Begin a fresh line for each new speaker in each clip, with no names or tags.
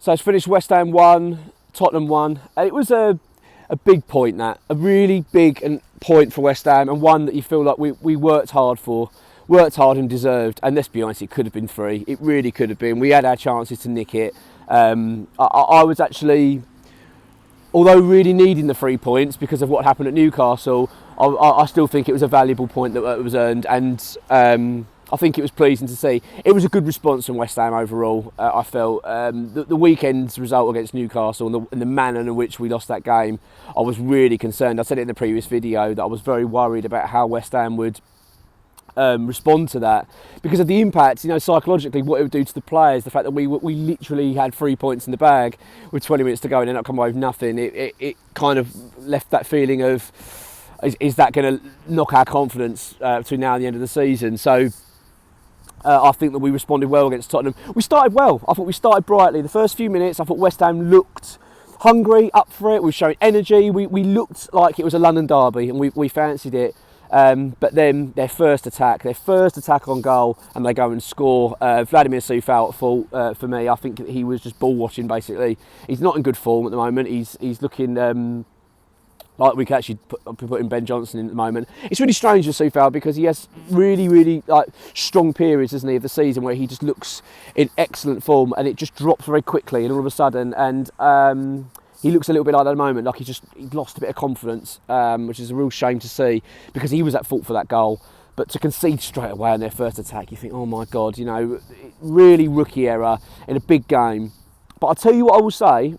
So it's finished West Ham 1, Tottenham 1. It was a big point, that. A really big point for West Ham, and one that you feel like we worked hard for. Worked hard and deserved. And let's be honest, it could have been 3. It really could have been. We had our chances to nick it. I was actually, although really needing the 3 points because of what happened at Newcastle, I still think it was a valuable point that was earned, and I think it was pleasing to see. It was a good response from West Ham overall, I felt. The weekend's result against Newcastle and the manner in which we lost that game, I was really concerned. I said it in the previous video that I was very worried about how West Ham would respond to that because of the impact, psychologically, what it would do to the players. The fact that we literally had 3 points in the bag with 20 minutes to go and ended up coming away with nothing. It kind of left that feeling of, is that going to knock our confidence between now and the end of the season? So I think that we responded well against Tottenham. We started well. I thought we started brightly. The first few minutes, I thought West Ham looked hungry, up for it. We were showing energy. We looked like it was a London derby, and we fancied it. But then their first attack on goal, and they go and score. Vladimir Soufal at fault for me. I think he was just ball watching, basically. He's not in good form at the moment. He's looking like we could actually put in Ben Johnson in at the moment. It's really strange with Soufal because he has really, really strong periods, doesn't he, of the season where he just looks in excellent form, and it just drops very quickly, and all of a sudden, and he looks a little bit like that at the moment, like he's lost a bit of confidence, which is a real shame to see because he was at fault for that goal. But to concede straight away on their first attack, you think, oh my God, really rookie error in a big game. But I'll tell you what I will say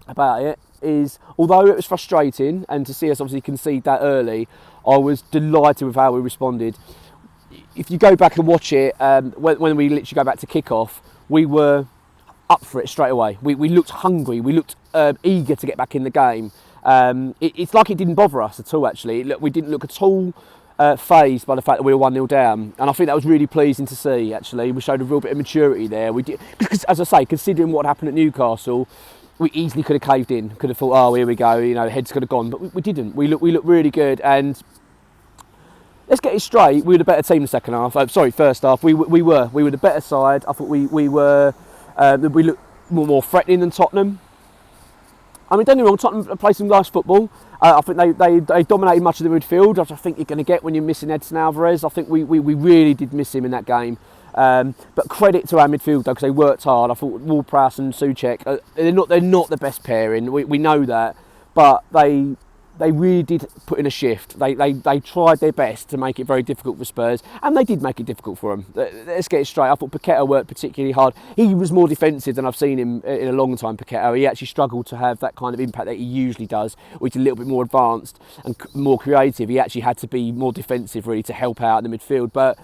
about it is, although it was frustrating, and to see us obviously concede that early, I was delighted with how we responded. If you go back and watch it, when we literally go back to kick-off, we were up for it straight away. We looked hungry, we looked eager to get back in the game. It's like it didn't bother us at all, actually. We didn't look at all fazed by the fact that we were 1-0 down, and I think that was really pleasing to see, actually. We showed a real bit of maturity there. We did, because, as I say, considering what happened at Newcastle, we easily could have caved in, could have thought, oh, here we go, the heads could have gone, but we didn't. We looked really good, and let's get it straight, we were the better team the second half. First half. We were the better side. I thought we looked more threatening than Tottenham. I mean, don't get me wrong, Tottenham played some nice football. I think they dominated much of the midfield, which I think you're going to get when you're missing Edson Alvarez. I think we really did miss him in that game. But credit to our midfield though, because they worked hard. I thought Ward-Prowse and Souček, they're not the best pairing. We know that, but they really did put in a shift. They tried their best to make it very difficult for Spurs, and they did make it difficult for them. Let's get it straight. I thought Paqueta worked particularly hard. He was more defensive than I've seen him in a long time, Paqueta. He actually struggled to have that kind of impact that he usually does, which is a little bit more advanced and more creative. He actually had to be more defensive, really, to help out in the midfield. But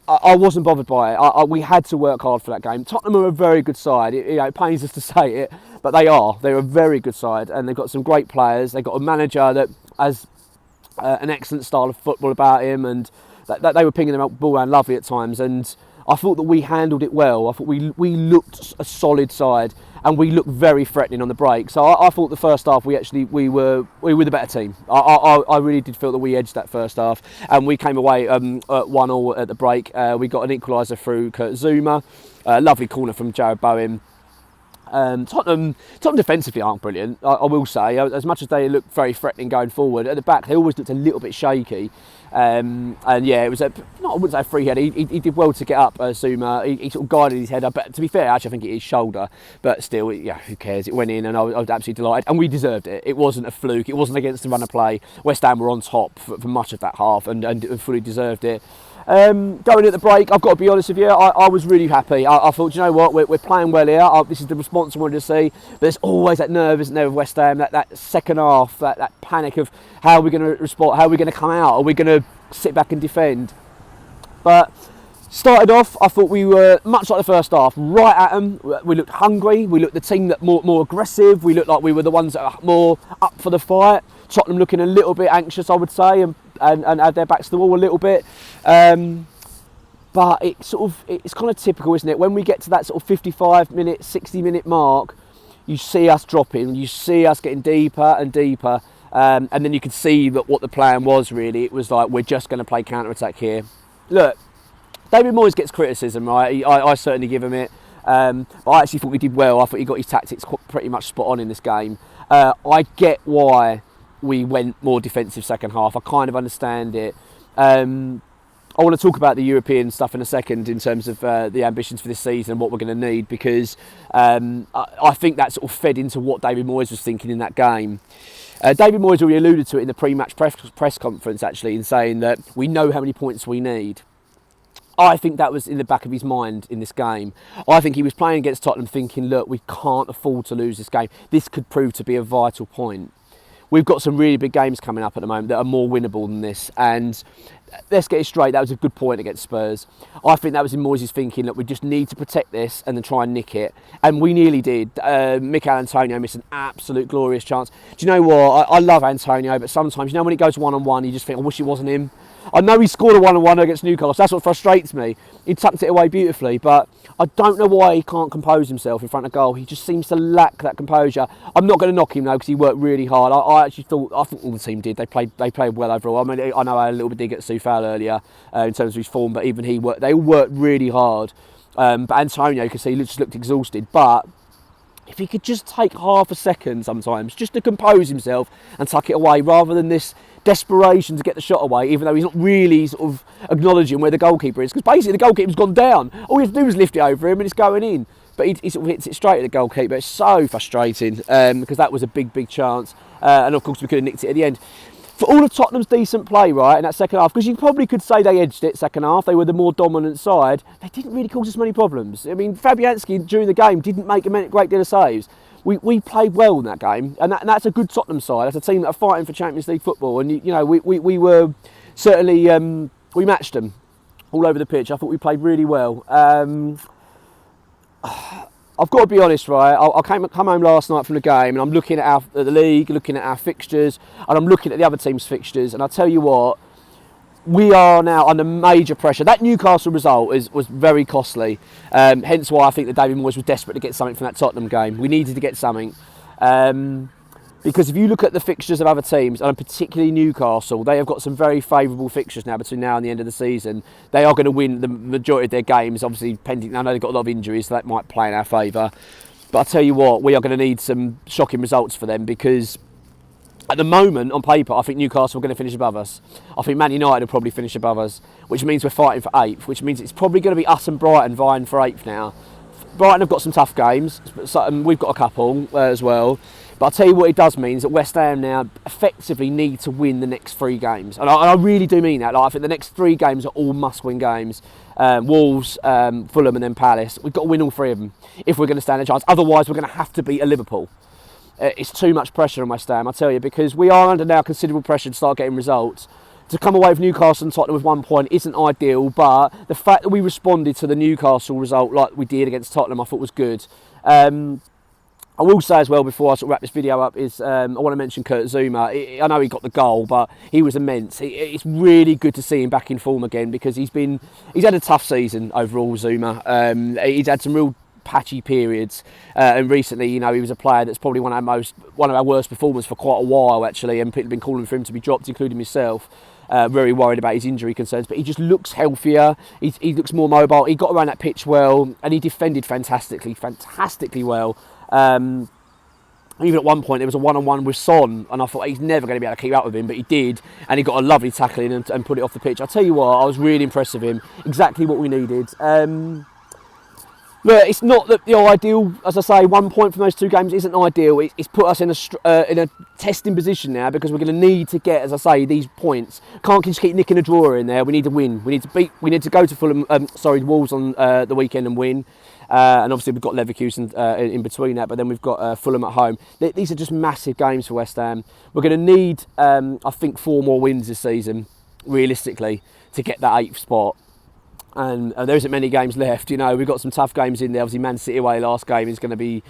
I wasn't bothered by it. We had to work hard for that game. Tottenham are a very good side. It pains us to say it, but they are. They're a very good side, and they've got some great players. They've got a manager that has an excellent style of football about him, and that they were pinging the ball around lovely at times. And I thought that we handled it well. I thought we looked a solid side, and we looked very threatening on the break. So I thought the first half we were the better team. I really did feel that we edged that first half, and we came away at 1-1 at the break. We got an equaliser through Kurt Zouma, a lovely corner from Jared Bowen. Tottenham defensively aren't brilliant, I will say. As much as they look very threatening going forward, at the back they always looked a little bit shaky. And yeah, it was I wouldn't say a free header. He did well to get up, Zouma. He sort of guided his head up. But to be fair, actually, I think it is shoulder. But still, yeah, who cares? It went in, and I was absolutely delighted. And we deserved it. It wasn't a fluke. It wasn't against the run of play. West Ham were on top for much of that half, and fully deserved it. Going at the break, I've got to be honest with you, I was really happy. I thought, you know what, we're playing well here. This is the response I wanted to see. But there's always that nerve, isn't there, with West Ham, that second half, that panic of how are we going to respond, how are we going to come out, are we going to sit back and defend? But started off, I thought we were much like the first half, right at them. We looked hungry, we looked the team that more aggressive, we looked like we were the ones that are more up for the fight. Tottenham looking a little bit anxious, I would say, and had their backs to the wall a little bit. But it's kind of typical, isn't it? When we get to that sort of 55-minute, 60-minute mark, you see us dropping, you see us getting deeper and deeper, and then you can see that what the plan was really. It was like, we're just going to play counter-attack here. Look, David Moyes gets criticism, right? I certainly give him it. But I actually thought we did well. I thought he got his tactics pretty much spot on in this game. I get why we went more defensive second half. I kind of understand it. I want to talk about the European stuff in a second in terms of the ambitions for this season and what we're going to need, because I think that sort of fed into what David Moyes was thinking in that game. David Moyes already alluded to it in the pre-match press conference, actually, in saying that we know how many points we need. I think that was in the back of his mind in this game. I think he was playing against Tottenham thinking, look, we can't afford to lose this game. This could prove to be a vital point. We've got some really big games coming up at the moment that are more winnable than this, and let's get it straight, that was a good point against Spurs. I think that was in Moyes' thinking that we just need to protect this and then try and nick it, and we nearly did. Mikel Antonio missed an absolute glorious chance. Do you know what? I love Antonio, but sometimes, you know, when it goes one-on-one, you just think, I wish it wasn't him. I know he scored a one-on-one against Newcastle. That's what frustrates me. He tucked it away beautifully, but I don't know why he can't compose himself in front of goal. He just seems to lack that composure. I'm not going to knock him though, because he worked really hard. I thought all the team did. They played well overall. I mean, I know I had a little bit dig at Soufal earlier in terms of his form, but even they all worked really hard. But Antonio, you could see, he just looked exhausted. But if he could just take half a second sometimes, just to compose himself and tuck it away, rather than this desperation to get the shot away, even though he's not really sort of acknowledging where the goalkeeper is, because basically the goalkeeper's gone down. All he has to do is lift it over him and it's going in. But he sort of hits it straight at the goalkeeper. It's so frustrating because that was a big chance. And of course we could have nicked it at the end. For all of Tottenham's decent play, right, in that second half, because you probably could say they edged it second half, they were the more dominant side, they didn't really cause us many problems. I mean, Fabianski during the game didn't make a great deal of saves. We played well in that game, and that's a good Tottenham side. That's a team that are fighting for Champions League football, and you know we were certainly we matched them all over the pitch. I thought we played really well. I've got to be honest, right? I come home last night from the game, and I'm looking at the league, looking at our fixtures, and I'm looking at the other team's fixtures, and I tell you what, we are now under major pressure. That Newcastle result was very costly, hence why I think that David Moyes was desperate to get something from that Tottenham game. We needed to get something, because if you look at the fixtures of other teams, and particularly Newcastle, they have got some very favourable fixtures now between now and the end of the season. They are going to win the majority of their games, obviously pending. I know they've got a lot of injuries, so that might play in our favour. But I tell you what, we are going to need some shocking results for them, because at the moment, on paper, I think Newcastle are going to finish above us. I think Man United will probably finish above us, which means we're fighting for 8th, which means it's probably going to be us and Brighton vying for 8th now. Brighton have got some tough games, and we've got a couple as well. But I'll tell you what it does mean is that West Ham now effectively need to win the next 3 games. And I really do mean that. Like, I think the next 3 games are all must-win games. Wolves, Fulham and then Palace. We've got to win all 3 of them if we're going to stand a chance. Otherwise, we're going to have to beat a Liverpool. It's too much pressure on West Ham, I tell you, because we are under now considerable pressure to start getting results. To come away with Newcastle and Tottenham with 1 point isn't ideal, but the fact that we responded to the Newcastle result like we did against Tottenham, I thought was good. I will say as well, before I sort of wrap this video up, is I want to mention Kurt Zouma. I know he got the goal, but he was immense. It's really good to see him back in form again, because he's had a tough season overall, Zouma. He's had some real patchy periods, and recently, you know, he was a player that's probably one of our worst performers for quite a while actually, and people have been calling for him to be dropped, including myself. Very worried about his injury concerns, but he just looks healthier. He looks more mobile. He got around that pitch well, and he defended fantastically well. Even at one point there was a one-on-one with Son, and I thought he's never going to be able to keep up with him, but he did, and he got a lovely tackle in and put it off the pitch. I'll tell you what, I was really impressed with him. Exactly what we needed. Look, it's not the ideal, as I say, 1 point from those 2 games isn't ideal. It's put us in a testing position now, because we're going to need to get, as I say, these points. Can't just keep nicking a draw in there. We need to win. We need to go to Fulham, Wolves on the weekend and win. And obviously we've got Leverkusen in between that, but then we've got Fulham at home. These are just massive games for West Ham. We're going to need, I think, 4 more wins this season, realistically, to get that 8th spot. And there isn't many games left. You know, we've got some tough games in there. Obviously, Man City away last game is going to be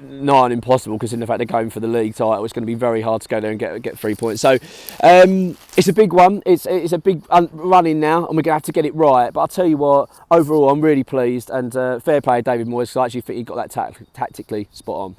nigh on impossible, because in the fact they're going for the league title, it's going to be very hard to go there and get 3 points. So it's a big one. It's a big run in now, and we're going to have to get it right. But I'll tell you what, overall, I'm really pleased, and fair play, David Moyes, because I actually think he got that tactically spot on.